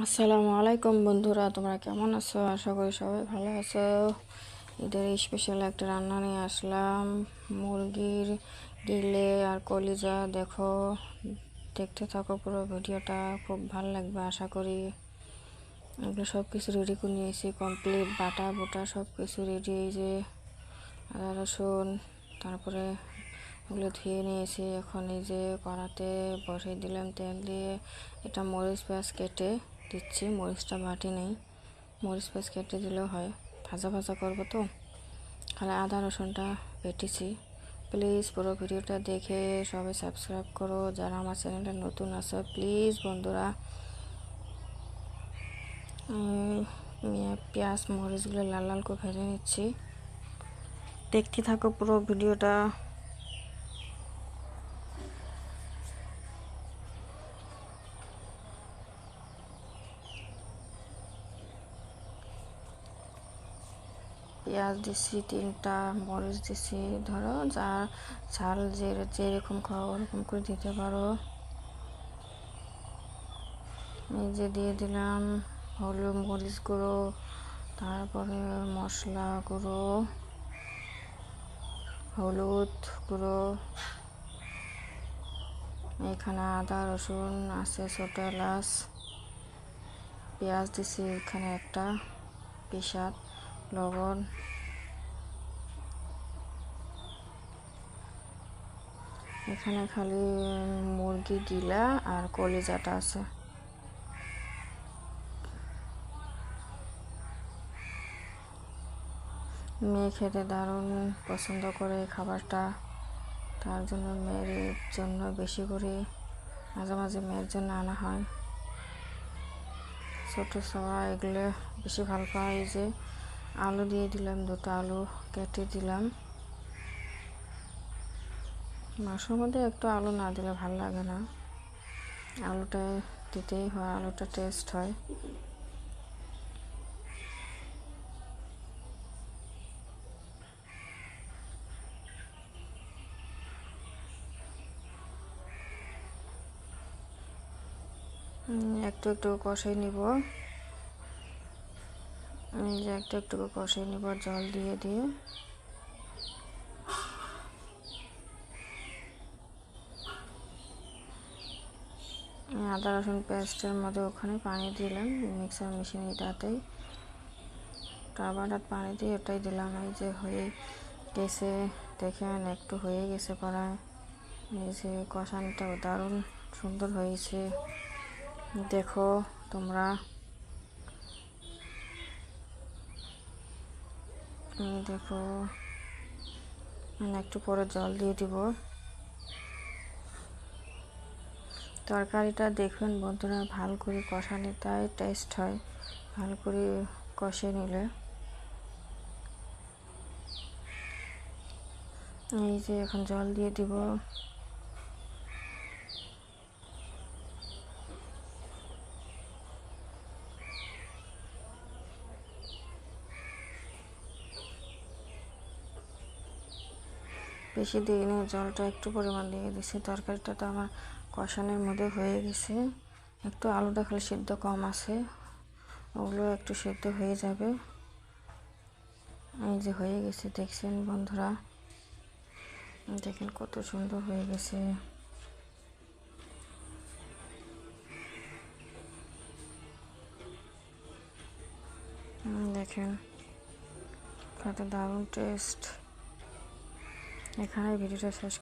আসসালামু আলাইকুম বন্ধুরা, তোমরা কেমন আছো? আশা করি সবাই ভালো আছো। ঈদের স্পেশাল একটা রান্না নিয়ে আসলাম, মুরগির গিলে আর কলিজা। দেখো, দেখতে থাকো পুরো ভিডিওটা, খুব ভালো লাগবে আশা করি। এগুলো সব কিছু রেডি করে নিয়েছি, কমপ্লিট বাটা বুটা সব কিছু রেডি। এই যে আদা রসুন, তারপরে ওগুলো ধুয়ে নিয়েছি। এখন এই যে কড়াতে বসিয়ে দিলাম তেল দিয়ে। এটা মরিচ পেঁয়াজ কেটে দিচ্ছি, মরিচটা বাটি নেই, মরিচ পেঁয়াজ কেটে দিলেও হয়, ভাজা ভাজা করবো তো। খালি আদা রসুনটা বেটেছি। প্লিজ পুরো ভিডিওটা দেখে সবাই সাবস্ক্রাইব করো, যারা আমার চ্যানেলটা নতুন আছে প্লিজ বন্ধুরা। পেঁয়াজ মরিচগুলো লাল লাল করে ভেজে নিচ্ছি, দেখতে থাকো পুরো ভিডিওটা। পেঁয়াজ দিচ্ছি 3টা, মরিচ দিচ্ছি, ধরো যা ঝাল যেরকম খাও ওরকম করে দিতে পারো। এই যে দিয়ে দিলাম হলুদ মরিচ গুঁড়ো, তারপরে মশলা গুঁড়ো, হলুদ গুঁড়ো। এখানে আদা রসুন আছে, ছোটো এলাচ, পেঁয়াজ দিছি এখানে একটা, পেঁয়াজ, লবণ। এখানে খালি মুরগি গিলা আর কলিজাটা আছে। মেয়ে খেতে দারুণ পছন্দ করে খাবারটা, তার জন্য মেয়ের জন্য বেশি করে মাঝে মাঝে মেয়ের জন্য আনা হয়। ছোটো সবাই এগুলো বেশি ভালো পায়। এই যে আলু দিয়ে দিলাম, 2টা আলু কেটে দিলাম। মাংসের মধ্যে একটু আলু না দিলে ভালো লাগে না, আলুটা দিতেই হয়, আলুটা টেস্ট হয়। একটু একটু কষাই নিব, এই যে একটু একটু কষাই নিব জল দিয়ে দিয়ে। আদা রসুন পেস্টের মধ্যে ওখানে পানি দিলাম, মিক্সার মেশিনটাতেই টাবাটাত পানি দিয়ে ওটাই দিলাম। এই যে হয়ে গেছে, দেখেন একটু হয়ে গেছে প্রায়। এই যে কষানোটাও দারুণ সুন্দর হয়েছে, দেখো তোমরা। দেখো একটু পরে জল দিয়ে দিব। তরকারিটা দেখবেন বন্ধুরা, ভালো করে কষালে তাই টেস্ট হয়, ভালো করে কষে নিলে। এই যে এখন জল দিয়ে দিব। বেশি দিইনি, জলটা একটু পরিমাণ দিয়ে দিছি। তরকারিটা তো আমার কষানোর মধ্যে হয়ে গেছে, একটু আলুটা খালি সিদ্ধ কম আছে, ওগুলো একটু সিদ্ধ হয়ে যাবে। এই যে হয়ে গেছে, দেখছেন বন্ধুরা, দেখেন কত সুন্দর হয়ে গেছে। দেখেন কত দারুণ টেস্ট। এখানে ভিডিওটা শেষ।